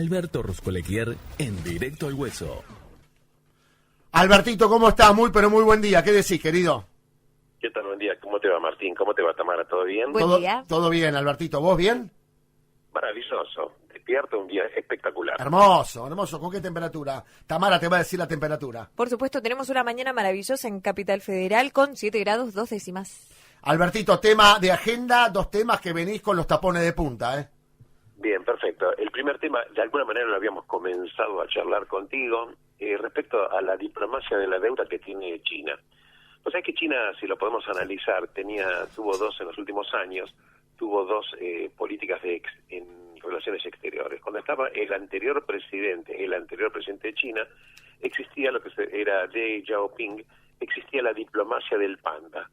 Alberto Ruscolequier en Directo al Hueso. Albertito, ¿cómo estás? Muy, pero muy buen día. ¿Qué decís, querido? ¿Qué tal? Buen día. ¿Cómo te va, Martín? ¿Cómo te va, Tamara? ¿Todo bien? Buen día. Todo bien, Albertito. ¿Vos bien? Maravilloso. Despierto, un día espectacular. Hermoso, hermoso. ¿Con qué temperatura? Tamara te va a decir la temperatura. Por supuesto, tenemos una mañana maravillosa en Capital Federal con 7 grados 2 décimas. Albertito, tema de agenda, 2 temas que venís con los tapones de punta, ¿eh? Bien, perfecto. El primer tema, de alguna manera lo habíamos comenzado a charlar contigo, respecto a la diplomacia de la deuda que tiene China. Pues es que China, si lo podemos analizar, tuvo dos en los últimos años, tuvo dos políticas en relaciones exteriores. Cuando estaba el anterior presidente de China, existía lo que era Deng Xiaoping, existía la diplomacia del panda.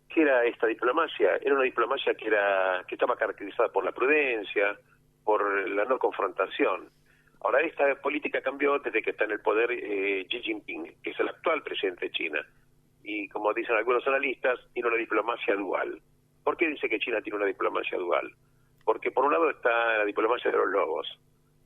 ¿Qué era esta diplomacia? Era una diplomacia que estaba caracterizada por la prudencia, por la no confrontación. Ahora, esta política cambió desde que está en el poder Xi Jinping, que es el actual presidente de China. Y como dicen algunos analistas, tiene una diplomacia dual. ¿Por qué dice que China tiene una diplomacia dual? Porque por un lado está la diplomacia de los lobos,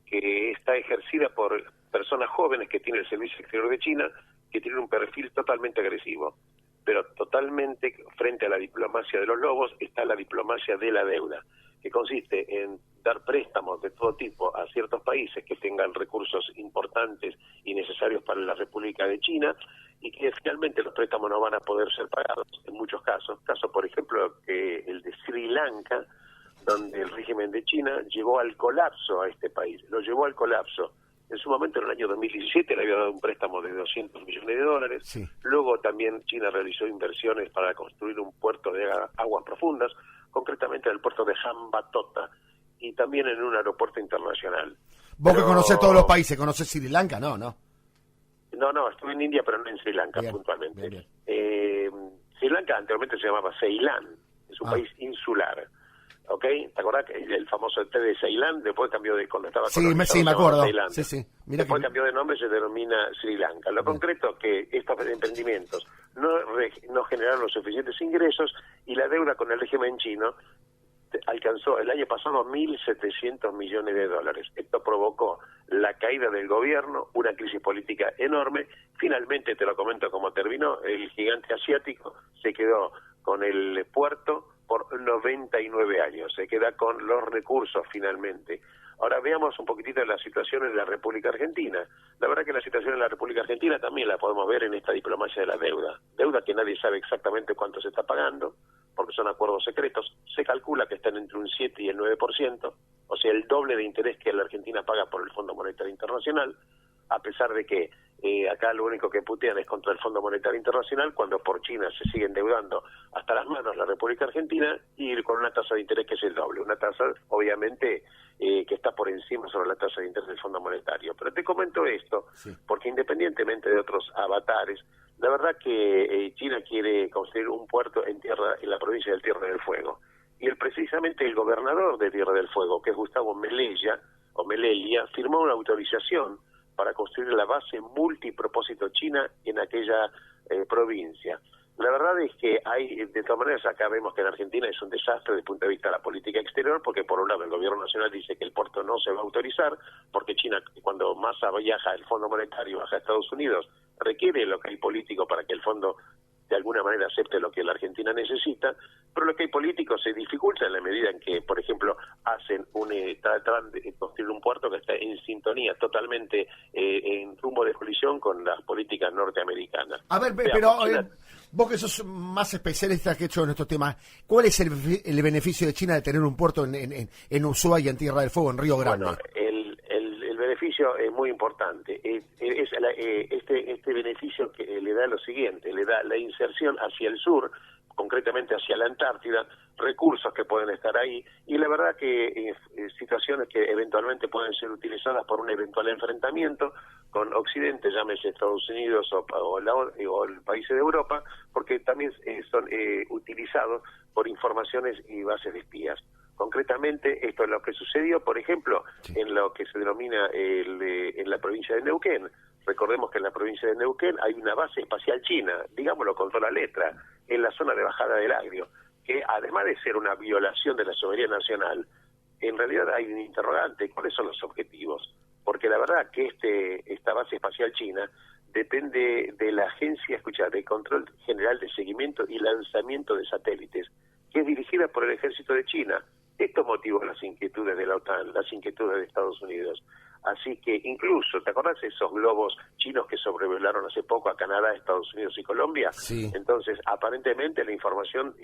que está ejercida por personas jóvenes que tienen el servicio exterior de China, que tienen un perfil totalmente agresivo. Pero totalmente frente a la diplomacia de los lobos está la diplomacia de la deuda, que consiste en dar préstamos de todo tipo a ciertos países que tengan recursos importantes y necesarios para la República de China, y que finalmente los préstamos no van a poder ser pagados en muchos casos. Caso, por ejemplo, el de Sri Lanka, donde el régimen de China llevó al colapso a este país, lo llevó al colapso. En su momento, en el año 2017, le había dado un préstamo de $200 millones. Sí. Luego también China realizó inversiones para construir un puerto de aguas profundas, concretamente en el puerto de Hambantota, y también en un aeropuerto internacional. Vos que conocés todos los países, ¿conocés Sri Lanka? No. No, estuve en India, pero no en Sri Lanka, Bien, puntualmente. bien. Sri Lanka anteriormente se llamaba Ceilán, es un país insular. ¿Ok? ¿Te acordás que el famoso té de Ceilán después cambió de cuando estaba colonizado? Sí, me acuerdo. Tailandia. Sí. Después cambió de nombre, se denomina Sri Lanka. Lo concreto es que estos emprendimientos no generaron los suficientes ingresos y la deuda con el régimen chino alcanzó el año pasado $1.700 millones. Esto provocó la caída del gobierno, una crisis política enorme. Finalmente, te lo comento cómo terminó, el gigante asiático se quedó con el puerto por 99 años, se queda con los recursos finalmente. Ahora veamos un poquitito la situación en la República Argentina. La verdad que la situación en la República Argentina también la podemos ver en esta diplomacia de la deuda que nadie sabe exactamente cuánto se está pagando, porque son acuerdos secretos. Se calcula que están entre un 7 y el 9%, o sea, el doble de interés que la Argentina paga por el Fondo Monetario Internacional, a pesar de que acá lo único que putean es contra el Fondo Monetario Internacional, cuando por China se sigue endeudando hasta las manos la República Argentina y con una tasa de interés que es el doble, una tasa obviamente que está por encima sobre la tasa de interés del Fondo Monetario. Pero te comento esto porque independientemente de otros avatares, la verdad que China quiere construir un puerto en la provincia de Tierra del Fuego, y precisamente el gobernador de Tierra del Fuego, que es Gustavo Melelia, firmó una autorización para construir la base multipropósito china en aquella provincia. La verdad es que de todas maneras, acá vemos que en Argentina es un desastre desde el punto de vista de la política exterior, porque por un lado el gobierno nacional dice que el puerto no se va a autorizar, porque China, cuando Massa viaja, el Fondo Monetario baja a Estados Unidos, requiere lo que hay político para que el fondo de alguna manera acepte lo que la Argentina necesita, pero lo que hay político se dificulta en la medida en que, por ejemplo, tratan de construir un puerto que está en sintonía totalmente en rumbo de colisión con las políticas norteamericanas. A ver, pero vos que sos más especialista que hecho en estos temas, ¿cuál es el beneficio de China de tener un puerto en Ushuaia, en Tierra del Fuego, en Río Grande? Bueno, el beneficio es muy importante. Este beneficio que le da lo siguiente, le da la inserción hacia el sur, concretamente hacia la Antártida, recursos que pueden estar ahí, y la verdad que situaciones que eventualmente pueden ser utilizadas por un eventual enfrentamiento con Occidente, llámese Estados Unidos o el países de Europa, porque también son utilizados por informaciones y bases de espías. Concretamente, esto es lo que sucedió, por ejemplo, en lo que se denomina en la provincia de Neuquén. Recordemos que en la provincia de Neuquén hay una base espacial china, digámoslo con toda la letra, en la zona de Bajada del Agrio, que además de ser una violación de la soberanía nacional, en realidad hay un interrogante: ¿cuáles son los objetivos? porque la verdad que esta base espacial china depende de la Agencia, de Control General de Seguimiento y Lanzamiento de Satélites, que es dirigida por el Ejército de China. Esto motivó las inquietudes de la OTAN, las inquietudes de Estados Unidos. Así que incluso, ¿te acordás de esos globos chinos que sobrevolaron hace poco a Canadá, Estados Unidos y Colombia? Sí. Entonces, aparentemente la información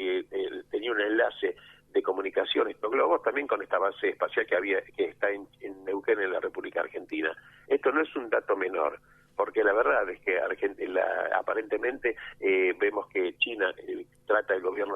tenía un enlace de comunicación, estos globos, también con esta base espacial que está en Neuquén, en la República Argentina. Esto no es un dato menor, porque la verdad es que aparentemente vemos que China trata el gobierno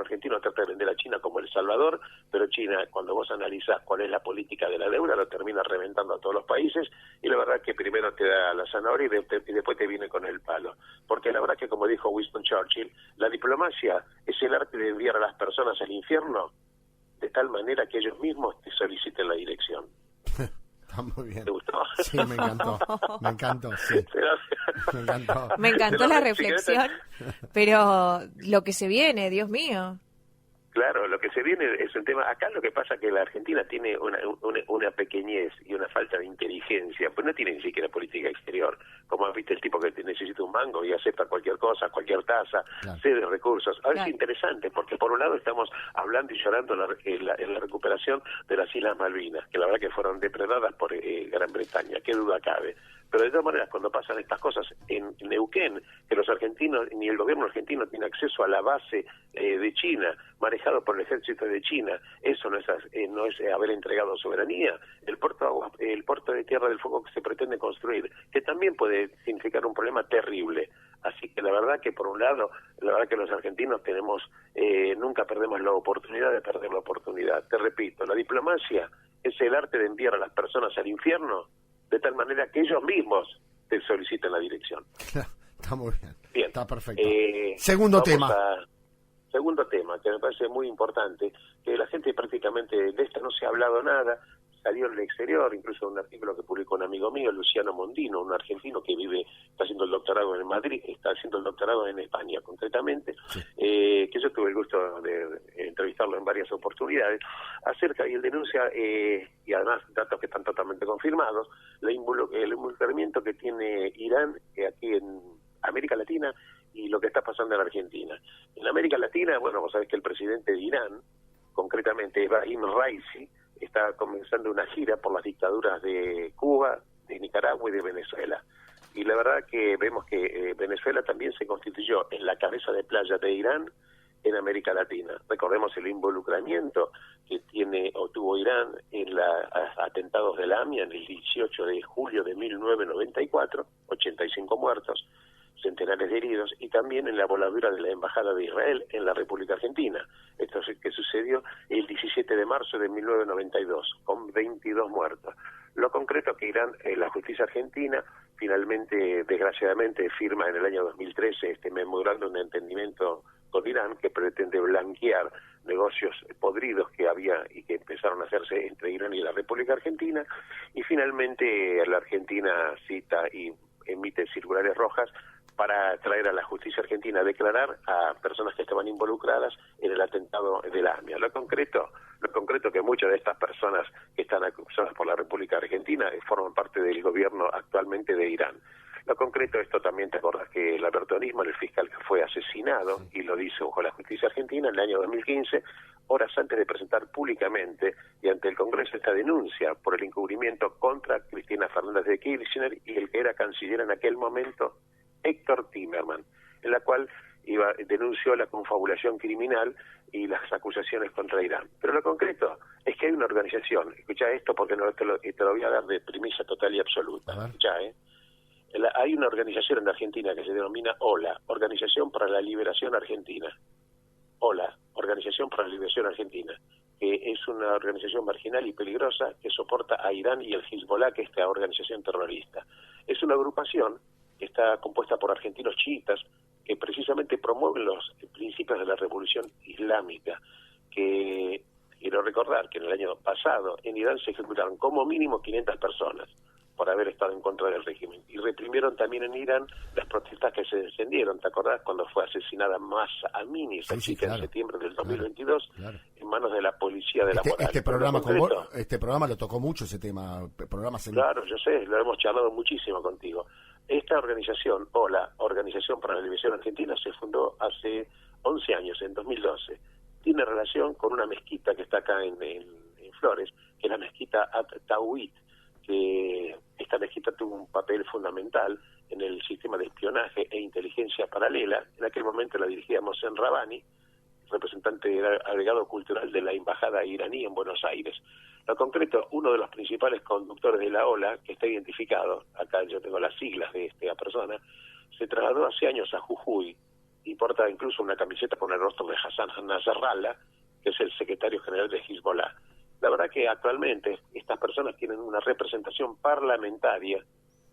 argentino trata de vender a China como El Salvador, pero China, cuando vos analizás cuál es la política de la deuda, lo termina reventando a todos los países, y la verdad que primero te da la zanahoria y después te viene con el palo. Porque la verdad que, como dijo Winston Churchill, la diplomacia es el arte de enviar a las personas al infierno de tal manera que ellos mismos te soliciten la dirección. Está muy bien. ¿Te gustó? Sí, me encantó, sí. Me encantó. Me encantó la reflexión, pero lo que se viene, Dios mío. Claro, lo que se viene es un tema. Acá lo que pasa es que la Argentina tiene una pequeñez y una falta de inteligencia, pues no tiene ni siquiera política exterior. Como viste, el tipo que necesita un mango y acepta cualquier cosa, cualquier tasa, claro, cede recursos. Ahora claro, es interesante, porque por un lado estamos hablando y llorando en la recuperación de las Islas Malvinas, que la verdad que fueron depredadas por Gran Bretaña, qué duda cabe. Pero de todas maneras, cuando pasan estas cosas en Neuquén, que los argentinos, ni el gobierno argentino tiene acceso a la base de China, manejado por el ejército de China, eso no es haber entregado soberanía. El puerto de Tierra del Fuego que se pretende construir, que también puede significar un problema terrible. Así que la verdad que, por un lado, la verdad que los argentinos nunca perdemos la oportunidad de perder la oportunidad. Te repito, la diplomacia es el arte de enviar a las personas al infierno, de tal manera que ellos mismos te soliciten la dirección. Está muy bien. Bien. Está perfecto. Segundo tema, que me parece muy importante, que la gente prácticamente de esto no se ha hablado nada, salió en el exterior, incluso un artículo que publicó un amigo mío, Luciano Mondino, un argentino que está haciendo el doctorado en Madrid, está haciendo el doctorado en España concretamente, sí, que yo tuve el gusto de entrevistarlo en varias oportunidades, acerca, y él denuncia, y además datos que están totalmente confirmados, el involucramiento que tiene Irán aquí en América Latina y lo que está pasando en Argentina. En América Latina, bueno, vos sabés que el presidente de Irán, concretamente Ebrahim Raisi, está comenzando una gira por las dictaduras de Cuba, de Nicaragua y de Venezuela. Y la verdad que vemos que Venezuela también se constituyó en la cabeza de playa de Irán en América Latina. Recordemos el involucramiento que tuvo Irán en los atentados de la AMIA en el 18 de julio de 1994, 85 muertos, centenares de heridos, y también en la voladura de la Embajada de Israel en la República Argentina. Esto es que sucedió el 17 de marzo de 1992, con 22 muertos. Lo concreto que Irán, la justicia argentina, finalmente, desgraciadamente, firma en el año 2013 este memorándum de entendimiento con Irán, que pretende blanquear negocios podridos que había y que empezaron a hacerse entre Irán y la República Argentina, y finalmente la Argentina cita y emite circulares rojas para traer a la justicia argentina a declarar a personas que estaban involucradas en el atentado de la AMIA. Lo concreto que muchas de estas personas que están acusadas por la República Argentina forman parte del gobierno actualmente de Irán. Lo concreto, esto también te acordás que el Alberto Nisman, el fiscal que fue asesinado, y lo dice bajo la justicia argentina en el año 2015, horas antes de presentar públicamente y ante el Congreso esta denuncia por el encubrimiento contra Cristina Fernández de Kirchner y el que era canciller en aquel momento, Héctor Timerman, en la cual denunció la confabulación criminal y las acusaciones contra Irán. Pero lo concreto es que hay una organización, escuchá esto porque te lo voy a dar de primicia total y absoluta, escuchá, hay una organización en Argentina que se denomina OLA, Organización para la Liberación Argentina. OLA, Organización para la Liberación Argentina, que es una organización marginal y peligrosa que soporta a Irán y el Hezbollah, que es esta organización terrorista. Es una agrupación que está compuesta por argentinos chiitas que precisamente promueven los principios de la revolución islámica, que Quiero recordar que en el año pasado en Irán se ejecutaron como mínimo 500 personas por haber estado en contra del régimen. Y reprimieron también en Irán las protestas que se encendieron. ¿Te acordás cuando fue asesinada Mahsa Amini, esa chica, claro, en septiembre del 2022, claro. en manos de la policía de la moral? Este programa lo tocó mucho, ese tema. Claro, yo sé, lo hemos charlado muchísimo contigo. Esta organización, o la Organización para la Liberación Argentina, se fundó hace 11 años, en 2012. Tiene relación con una mezquita que está acá en Flores, que es la mezquita At-Tawhid, que esta mezquita tuvo un papel fundamental en el sistema de espionaje e inteligencia paralela. En aquel momento la dirigía Mohsen Rabbani, representante agregado cultural de la embajada iraní en Buenos Aires. En concreto, uno de los principales conductores de la ola, que está identificado, acá yo tengo las siglas de esta persona, se trasladó hace años a Jujuy y porta incluso una camiseta con el rostro de Hassan Nasrallah, que es el secretario general de Hezbollah. La verdad que actualmente estas personas tienen una representación parlamentaria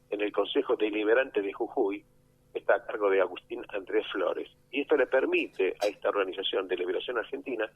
en el Consejo Deliberante de Jujuy, que está a cargo de Agustín Andrés Flores. Y esto le permite a esta Organización de Liberación Argentina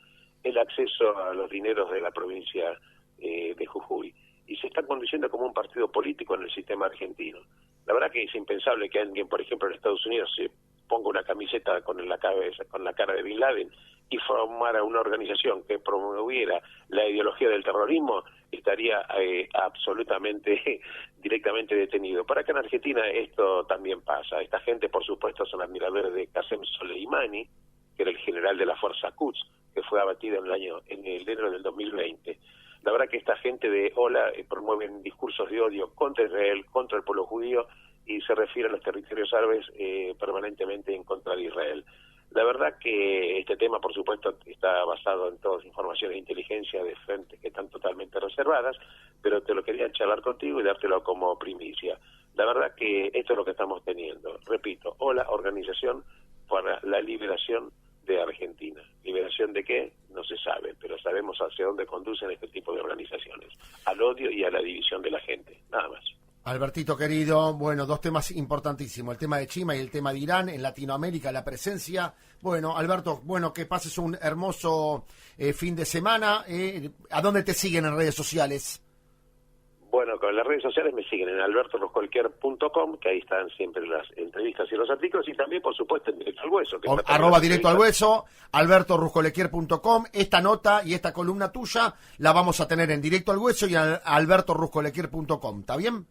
el acceso a los dineros de la provincia de Jujuy. Y se está conduciendo como un partido político en el sistema argentino. La verdad que es impensable que alguien, por ejemplo, en Estados Unidos se ponga una camiseta con la cara de Bin Laden y formara una organización que promoviera la ideología del terrorismo, estaría absolutamente directamente detenido. Para acá en Argentina esto también pasa. Esta gente, por supuesto, son admiradores de Qasem Soleimani, que era el general de la Fuerza Quds, que fue abatido en enero del 2020. La verdad que esta gente de OLA promueven discursos de odio contra Israel, contra el pueblo judío, y se refiere a los territorios árabes permanentemente en contra de Israel. La verdad que este tema, por supuesto, está basado en todas informaciones de inteligencia de fuentes que están totalmente reservadas, pero te lo quería charlar contigo y dártelo como primicia. La verdad que esto es lo que estamos teniendo. Repito, OLA, Organización para la Liberación de Argentina. ¿Liberación de qué? No se sabe, pero sabemos hacia dónde conducen este tipo de organizaciones. Al odio y a la división de la gente. Nada más. Albertito querido, bueno, dos temas importantísimos, el tema de China y el tema de Irán, en Latinoamérica la presencia. Bueno, Alberto, bueno, que pases un hermoso fin de semana. ¿A dónde te siguen en redes sociales? Bueno, con las redes sociales me siguen en albertoruscualquier.com, que ahí están siempre las entrevistas y los artículos, y también, por supuesto, en Directo al Hueso. Que @Directo al Hueso, albertoruscualquier.com. Esta nota y esta columna tuya la vamos a tener en Directo al Hueso y en albertoruscualquier.com, ¿está bien?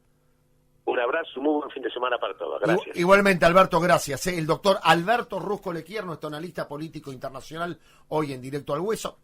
Un abrazo, muy buen fin de semana para todos. Gracias. Igualmente, Alberto, gracias. El doctor Alberto Rusco Lequier, nuestro analista político internacional, hoy en Directo al Hueso.